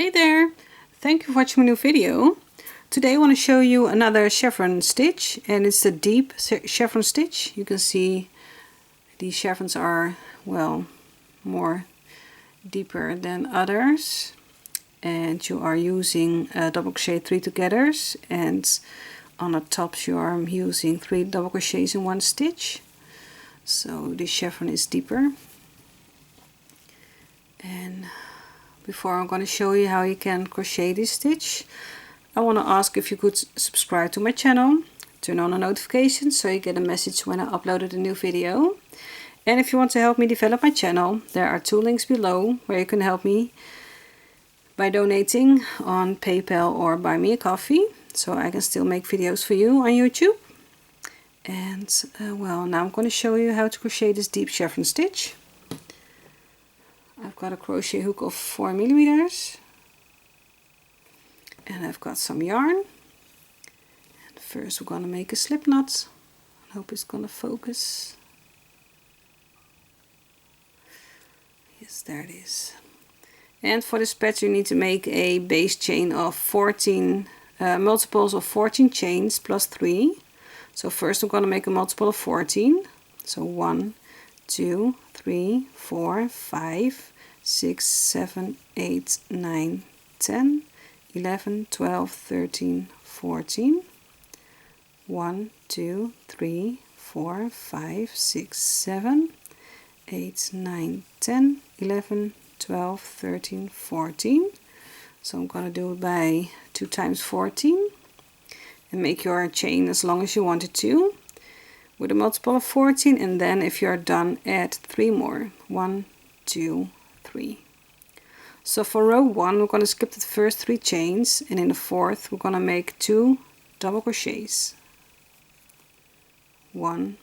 Hey there! Thank you for watching my new video. Today I want to show you another chevron stitch, and it's a deep chevron stitch. You can see these chevrons are, well, more deeper than others, and you are using double crochet 3 togethers, and on the tops you are using 3 double crochets in one stitch. So this chevron is deeper. And before I'm going to show you how you can crochet this stitch, I want to ask if you could subscribe to my channel, turn on the notifications so you get a message when I uploaded a new video. And if you want to help me develop my channel, there are 2 links below where you can help me by donating on PayPal or buy me a coffee, so I can still make videos for you on YouTube. And well, now I'm going to show you how to crochet this deep chevron stitch. I've got a crochet hook of 4 millimeters, and I've got some yarn. And first we're going to make a slip knot. I hope it's going to focus. Yes, there it is. And for this patch you need to make a base chain of 14 multiples of 14 chains plus 3. So first I'm going to make a multiple of 14. So 1, 2, 3, 4, 5, 6, 7, 8, 9, 10, 11, 12, 13, 14. 1, 2, 3, 4, 5, 6, 7, 8, 9, 10, 11, 12, 13, 14. So I'm going to do it by 2 times 14 and make your chain as long as you want it to with a multiple of 14, and then if you're done add 3 more. 1, 2, 3. So for row 1 we're going to skip the first 3 chains, and in the 4th we're going to make 2 double crochets. 1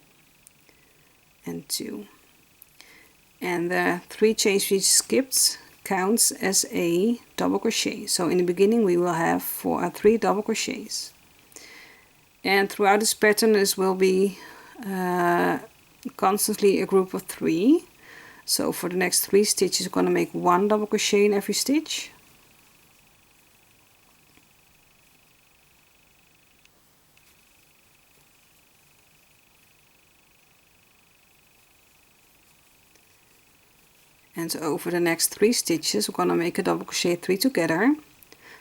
and 2. And the 3 chains we skipped counts as a double crochet. So in the beginning we will have 3 double crochets. And throughout this pattern this will be constantly a group of 3. So for the next 3 stitches we're going to make 1 double crochet in every stitch. And so over the next 3 stitches we're going to make a double crochet 3 together.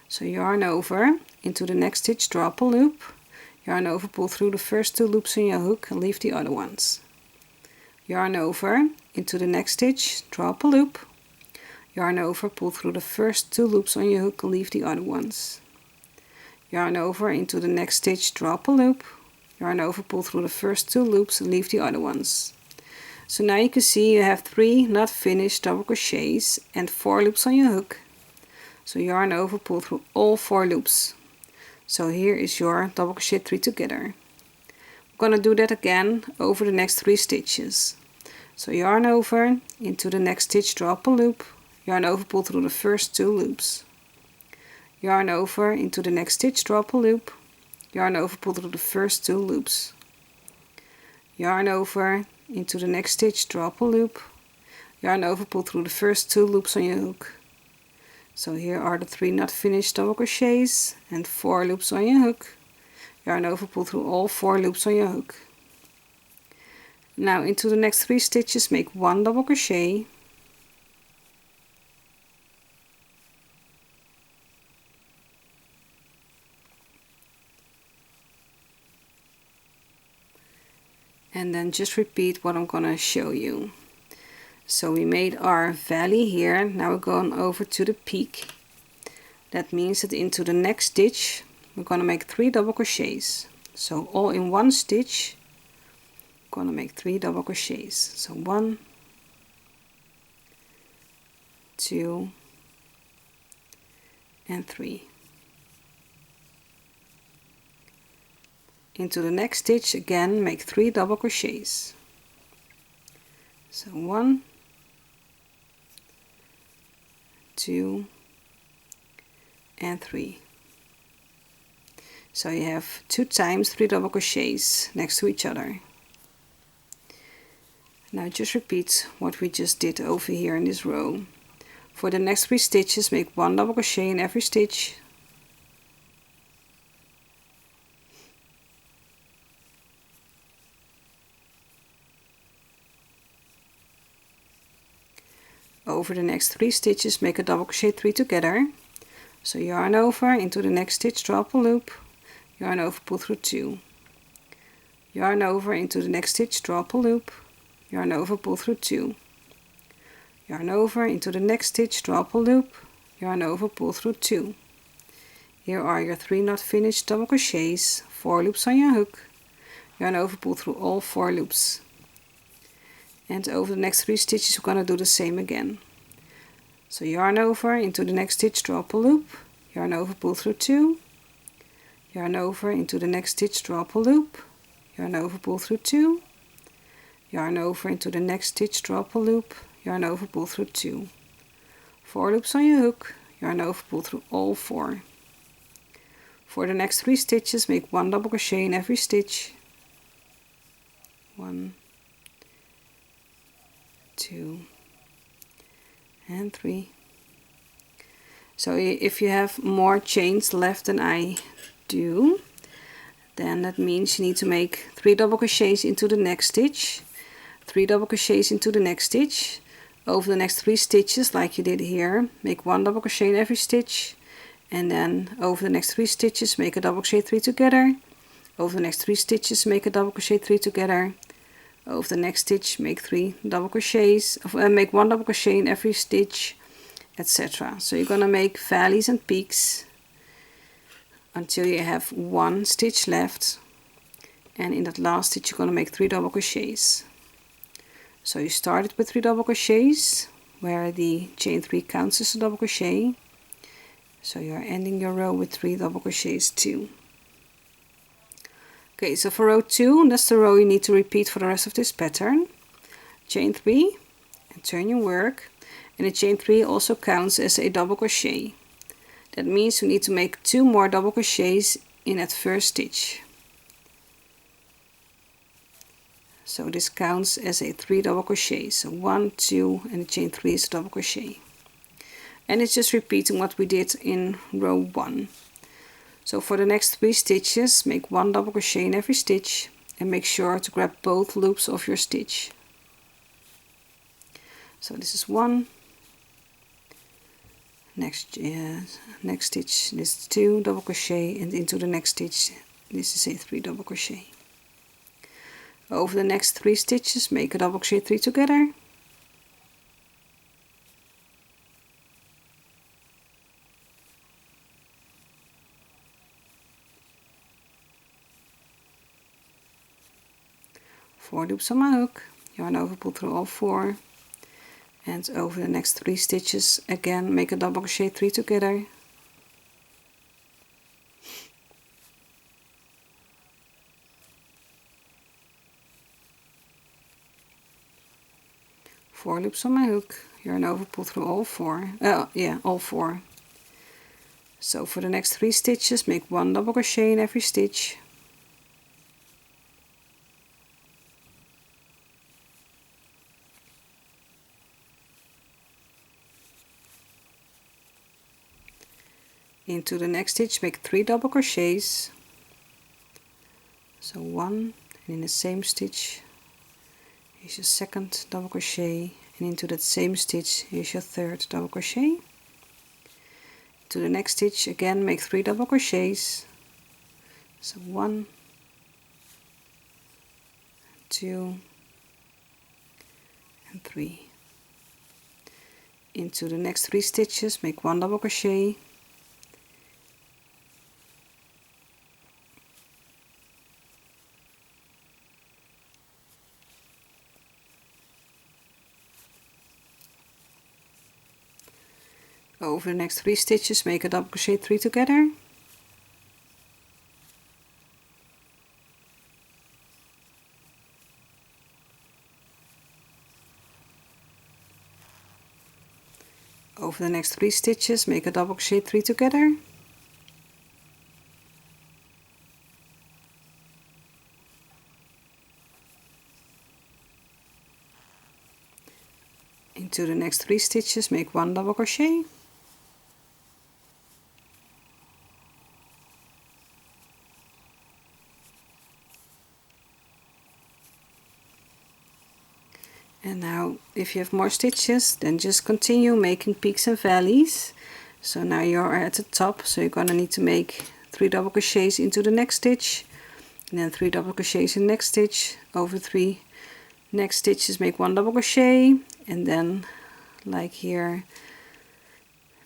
So yarn over, into the next stitch draw up a loop, yarn over, pull through the first 2 loops on your hook and leave the other ones. Yarn over, into the next stitch, draw up a loop, yarn over, pull through the first 2 loops on your hook and leave the other ones. Yarn over, into the next stitch, draw up a loop, yarn over, pull through the first 2 loops and leave the other ones. So now you can see you have 3 not finished double crochets and 4 loops on your hook. So yarn over, pull through all 4 loops. So here is your double crochet 3 together. We're going to do that again over the next 3 stitches. So yarn over, into the next stitch draw up a loop, yarn over, pull through the first 2 loops. Yarn over, into the next stitch draw up a loop, yarn over, pull through the first 2 loops. Yarn over, into the next stitch draw up a loop, yarn over, pull through the first 2 loops on your hook. So here are the 3 not finished double crochets and 4 loops on your hook. Yarn over, pull through all 4 loops on your hook. Now into the next 3 stitches make 1 double crochet, and then just repeat what I'm gonna show you. So we made our valley here, now we're going over to the peak. That means that into the next stitch we're going to make 3 double crochets. So all in one stitch I'm going to make 3 double crochets. So 1, 2 and 3. Into the next stitch again make 3 double crochets. So 1, 2 and 3. So you have 2 times 3 double crochets next to each other. Now just repeat what we just did over here in this row. For the next 3 stitches, make 1 double crochet in every stitch. Over the next 3 stitches, make a double crochet 3 together. So yarn over into the next stitch, drop a loop, yarn over, pull through 2. Yarn over into the next stitch, drop a loop, yarn over, pull through 2. Yarn over into the next stitch, drop a loop, yarn over, pull through 2. Here are your 3 not finished double crochets, 4 loops on your hook, yarn over, pull through all 4 loops. And over the next 3 stitches we're going to do the same again. So yarn over into the next stitch, drop a loop, yarn over, pull through 2, yarn over into the next stitch, drop a loop, yarn over, pull through 2, yarn over into the next stitch, drop a loop, yarn over, pull through 2. 4 loops on your hook, yarn over, pull through all 4. For the next 3 stitches, make 1 double crochet in every stitch. 1, 2 and 3. So if you have more chains left than I do, then that means you need to make 3 double crochets into the next stitch, 3 double crochets into the next stitch. Over the next 3 stitches, like you did here, make 1 double crochet in every stitch, and then over the next 3 stitches make a double crochet 3 together. Over the next 3 stitches make a double crochet 3 together. Over the next stitch make 3 double crochets, make 1 double crochet in every stitch, etc. So you're gonna make valleys and peaks until you have 1 stitch left, and in that last stitch you're gonna make 3 double crochets. So you started with 3 double crochets where the chain 3 counts as a double crochet, so you're ending your row with 3 double crochets too. Okay, so for row 2, that's the row you need to repeat for the rest of this pattern. Chain 3 and turn your work, and the chain 3 also counts as a double crochet. That means you need to make 2 more double crochets in that first stitch. So this counts as a 3 double crochet. So 1, 2, and the chain 3 is a double crochet. And it's just repeating what we did in row 1. So for the next 3 stitches, make 1 double crochet in every stitch, and make sure to grab both loops of your stitch. So this is 1, next stitch, this is 2 double crochet, and into the next stitch, this is a 3 double crochet. Over the next 3 stitches, make a double crochet 3 together. Four loops on my hook, yarn over, pull through all 4, and over the next 3 stitches again make a double crochet 3 together. Four loops on my hook, yarn over, pull through all 4. All 4. So for the next 3 stitches, make 1 double crochet in every stitch. Into the next stitch, make 3 double crochets. So 1, and in the same stitch here's your second double crochet, and into that same stitch here's your third double crochet. To the next stitch again make 3 double crochets. So 1, 2, and 3. Into the next 3 stitches make 1 double crochet. Over the next 3 stitches make a double crochet 3 together. Over the next 3 stitches make a double crochet 3 together. Into the next 3 stitches make 1 double crochet, and now if you have more stitches then just continue making peaks and valleys. So now you're at the top, so you're gonna need to make 3 double crochets into the next stitch, and then 3 double crochets in the next stitch. Over 3 next stitches make 1 double crochet, and then like here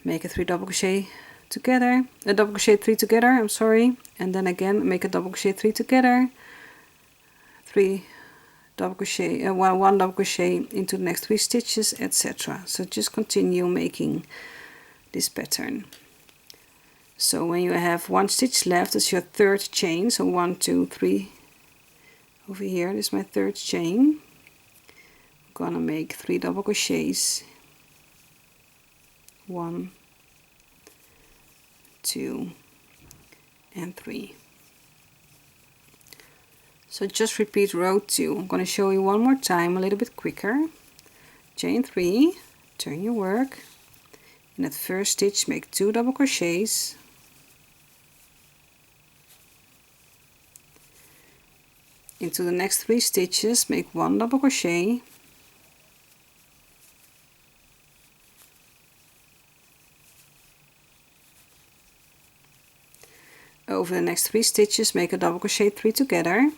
make a 3 double crochet together, a double crochet 3 together, I'm sorry, and then again make a double crochet 3 together, 3 double crochet, 1 double crochet into the next 3 stitches, etc. So just continue making this pattern. So when you have 1 stitch left, it's your 3rd chain. So 1, 2, 3 over here. This is my 3rd chain. I'm gonna make 3 double crochets. 1, 2, and 3. So just repeat row 2. I'm gonna show you one more time, a little bit quicker. Chain 3, turn your work. In that first stitch make 2 double crochets, into the next 3 stitches make 1 double crochet, over the next 3 stitches make a double crochet 3 together,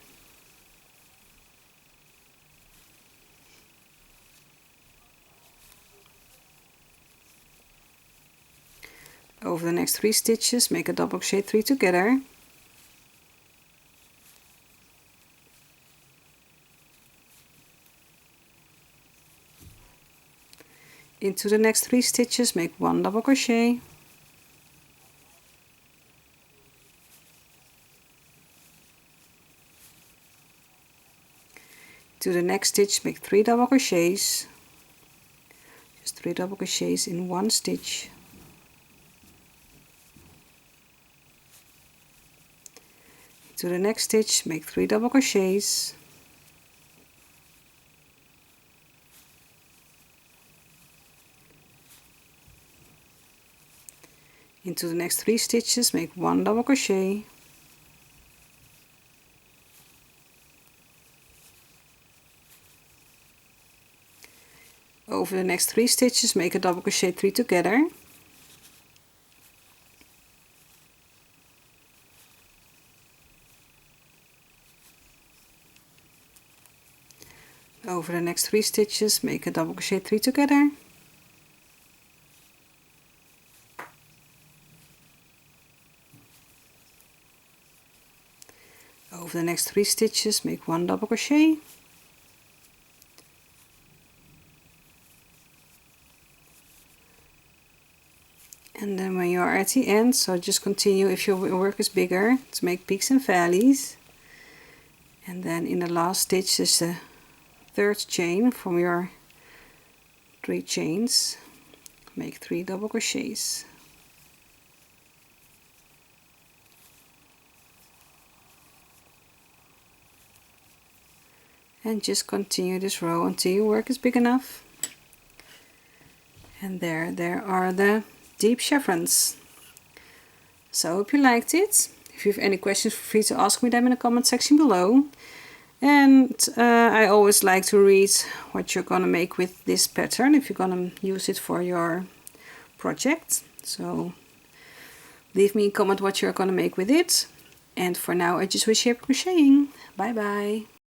over the next 3 stitches make a double crochet 3 together, into the next 3 stitches make 1 double crochet, to the next stitch make 3 double crochets, just 3 double crochets in 1 stitch, to the next stitch make 3 double crochets, into the next 3 stitches make 1 double crochet, over the next 3 stitches make a double crochet 3 together, over the next 3 stitches make a double crochet 3 together, over the next 3 stitches make 1 double crochet, and then when you are at the end, so just continue if your work is bigger to make peaks and valleys, and then in the last stitch is the 3rd chain from your 3 chains, make 3 double crochets, and just continue this row until your work is big enough. And there are the deep chevrons. So I hope you liked it. If you have any questions, feel free to ask me them in the comment section below. And I always like to read what you're gonna make with this pattern if you're gonna use it for your project. So leave me a comment what you're gonna make with it. And for now I just wish you happy crocheting. Bye bye.